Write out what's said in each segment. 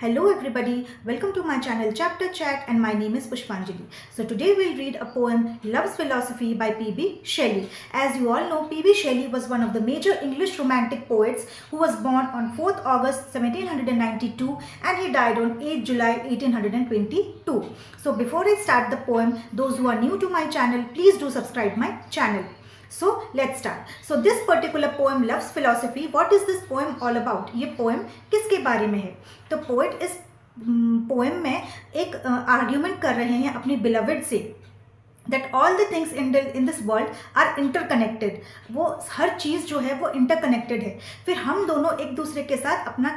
Hello everybody, welcome to my channel Chapter Chat and my name is Pushpanjali. So today we'll read a poem Love's Philosophy by P.B. Shelley. As you all know, P.B. Shelley was one of the major English romantic poets who was born on 4th August 1792 and he died on 8th July 1822. So before I start the poem, those who are new to my channel, please do subscribe my channel. So let's start. So this particular poem Love's Philosophy, what is this poem all about? ये poem किसके बारे में है? तो poet इस poem में एक argument कर रहे हैं अपनी beloved से that all the things in this world are interconnected. वो हर चीज़ जो है वो interconnected है. फिर हम दोनों एक दूसरे के साथ अपना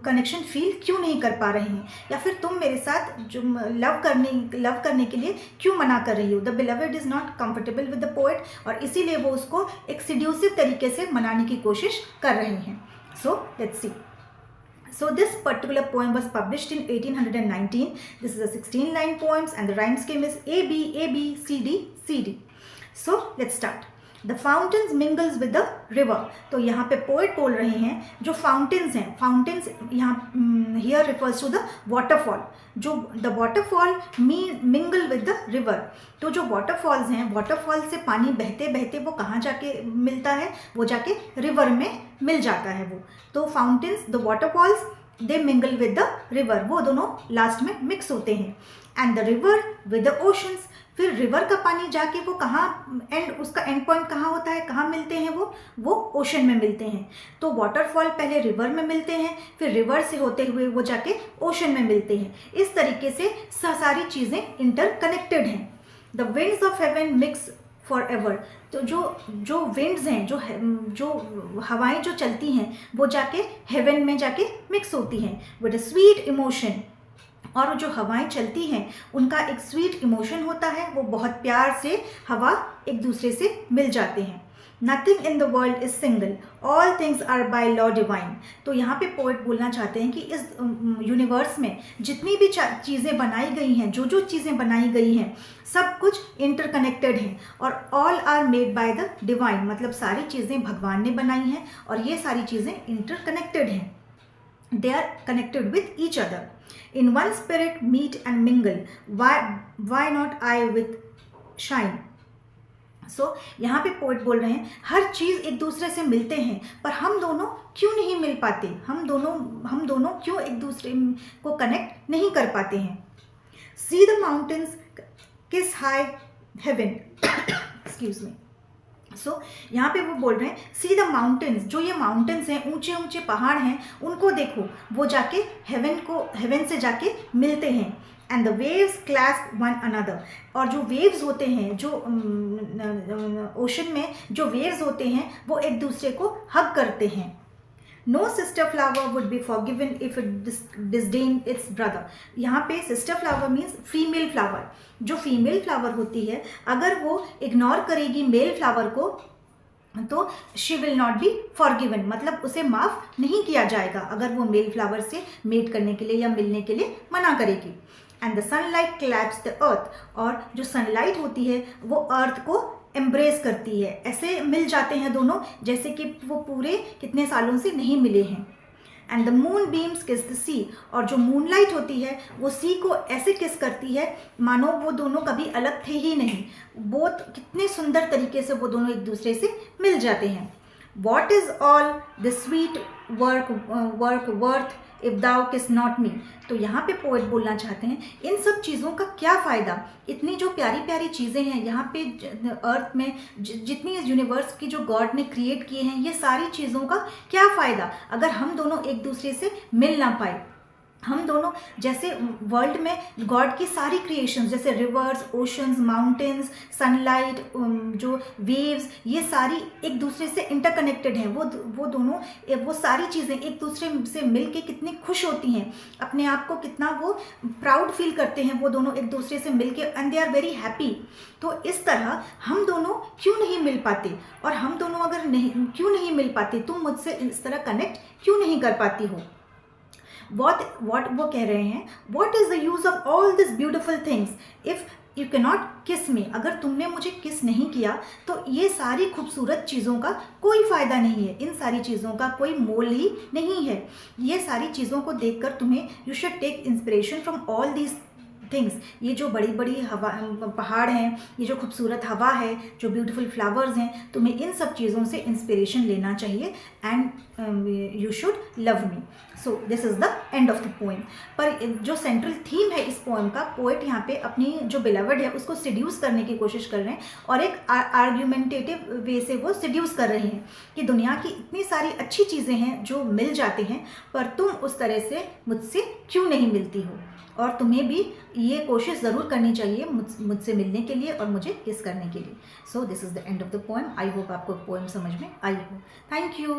कनेक्शन फील क्यों नहीं कर पा रहे हैं, या फिर तुम मेरे साथ जो लव करने के लिए क्यों मना कर रही हो. The beloved is not comfortable with the poet और इसीलिए वो उसको एक सिड्यूसिव तरीके से मनाने की कोशिश कर रहे हैं. So let's see. So this particular poem was published in 1819. This is a 16-line poem and the rhyme scheme is A, B, A, B, C, D, C, D. So let's start. The fountains mingles with the river. तो यहाँ पे poet बोल रहे हैं जो fountains हैं, fountains यहाँ here refers to the waterfall. जो the waterfall mingle with the river. तो जो waterfalls हैं, waterfall से पानी बहते बहते वो कहाँ जाके मिलता है, वो जाके river में मिल जाता है वो. तो fountains, the waterfalls, they mingle with the river. वो दोनों लास्ट में मिक्स होते हैं. And the river with the oceans. फिर रिवर का पानी जाके वो कहाँ उसका एंड पॉइंट कहाँ होता है, कहाँ मिलते हैं वो ओशन में मिलते हैं. तो वाटरफॉल पहले रिवर में मिलते हैं, फिर रिवर से होते हुए वो जाके ओशन में मिलते हैं. इस तरीके से सारी चीज़ें इंटरकनेक्टेड हैं. The winds of haven mix for ever. तो जो विंड्स हैं, जो हवाएं जो चलती हैं वो जाके हेवन में जाके मिक्स होती हैं विद अ स्वीट इमोशन. और जो हवाएं चलती हैं उनका एक स्वीट इमोशन होता है, वो बहुत प्यार से हवा एक दूसरे से मिल जाते हैं. Nothing in the world is single, all things are by law divine. तो यहाँ पे पोएट बोलना चाहते हैं कि इस यूनिवर्स में जितनी भी चीज़ें बनाई गई हैं, जो चीज़ें बनाई गई हैं, सब कुछ इंटरकनेक्टेड हैं और all are made by the divine. मतलब सारी चीज़ें भगवान ने बनाई हैं और ये सारी चीज़ें इंटरकनेक्टेड हैं. They are connected with each other. In one spirit meet and mingle. Why not I with shine? So यहाँ पे पोएट बोल रहे हैं हर चीज़ एक दूसरे से मिलते हैं पर हम दोनों क्यों नहीं मिल पाते, हम दोनों क्यों एक दूसरे को कनेक्ट नहीं कर पाते हैं. See the mountains kiss high heaven. Excuse me. सो यहाँ पे वो बोल रहे हैं सी द माउंटेन्स. जो ये माउंटेन्स हैं, ऊंचे ऊंचे पहाड़ हैं, उनको देखो, वो जाके हेवन से जाके मिलते हैं. And the waves clasp one another. और जो वेव्स होते हैं, जो ओशन में जो वेव्स होते हैं वो एक दूसरे को हग करते हैं. No sister flower would be forgiven if it disdain its brother. यहाँ पे sister flower means female flower. जो फीमेल फ्लावर होती है अगर वो इग्नोर करेगी मेल फ्लावर को तो she will not be forgiven. मतलब उसे माफ़ नहीं किया जाएगा अगर वो मेल फ्लावर से मेट करने के लिए या मिलने के लिए मना करेगी. And the sunlight clasps the earth. और जो सनलाइट होती है वो अर्थ को एम्ब्रेस करती है. ऐसे मिल जाते हैं दोनों जैसे कि वो पूरे कितने सालों से नहीं मिले हैं. एंड द मून बीम्स किस द सी. और जो मूनलाइट होती है वो सी को ऐसे किस करती है मानो वो दोनों कभी अलग थे ही नहीं. बहुत कितने सुंदर तरीके से वो दोनों एक दूसरे से मिल जाते हैं. What is all the sweet work worth if thou kiss not मी. तो यहाँ पे पोएट बोलना चाहते हैं इन सब चीज़ों का क्या फ़ायदा. इतनी जो प्यारी प्यारी चीज़ें हैं यहाँ पे अर्थ में, जितनी इस यूनिवर्स की जो गॉड ने क्रिएट किए हैं, ये सारी चीज़ों का क्या फ़ायदा अगर हम दोनों एक दूसरे से मिल ना पाए. हम दोनों जैसे वर्ल्ड में गॉड की सारी क्रिएशंस जैसे रिवर्स, ओशंस, माउंटेन्स, सनलाइट, जो वेव्स, ये सारी एक दूसरे से इंटरकनेक्टेड हैं. वो दोनों वो सारी चीज़ें एक दूसरे से मिल के कितनी खुश होती हैं, अपने आप को कितना वो प्राउड फील करते हैं वो दोनों एक दूसरे से मिल के, and they are very happy. तो इस तरह हम दोनों क्यों नहीं मिल पाते, और हम दोनों अगर क्यों नहीं मिल पाते, तुम मुझसे इस तरह कनेक्ट क्यों नहीं कर पाती हो. what वो कह रहे हैं what is the use of all these beautiful things if you can not किस मी, अगर तुमने मुझे किस नहीं किया तो ये सारी खूबसूरत चीज़ों का कोई फ़ायदा नहीं है, इन सारी चीज़ों का कोई मोल ही नहीं है। ये सारी चीज़ों को देखकर तुम्हें you should take inspiration from all these things. ये जो बड़ी बड़ी हवा, पहाड़ हैं, ये जो खूबसूरत हवा है, जो ब्यूटीफुल फ्लावर्स हैं, तुम्हें इन सब चीज़ों से इंस्पिरेशन लेना चाहिए and you should love me. So this is the end of the poem. पर जो सेंट्रल थीम है इस पोएम का, पोएट यहाँ पे अपनी जो बिलवड है उसको सिड्यूस करने की कोशिश कर रहे हैं और एक आर्ग्यूमेंटेटिव वे से वो सिड्यूस कर रहे हैं कि दुनिया की इतनी सारी अच्छी चीज़ें हैं जो मिल जाते हैं, पर तुम उस तरह से मुझसे क्यों नहीं मिलती हो, और तुम्हें भी ये कोशिश ज़रूर करनी चाहिए मुझसे मिलने के लिए और मुझे किस करने के लिए। So this is the end of the poem. I hope आपको पोएम समझ में आई हो। Thank you.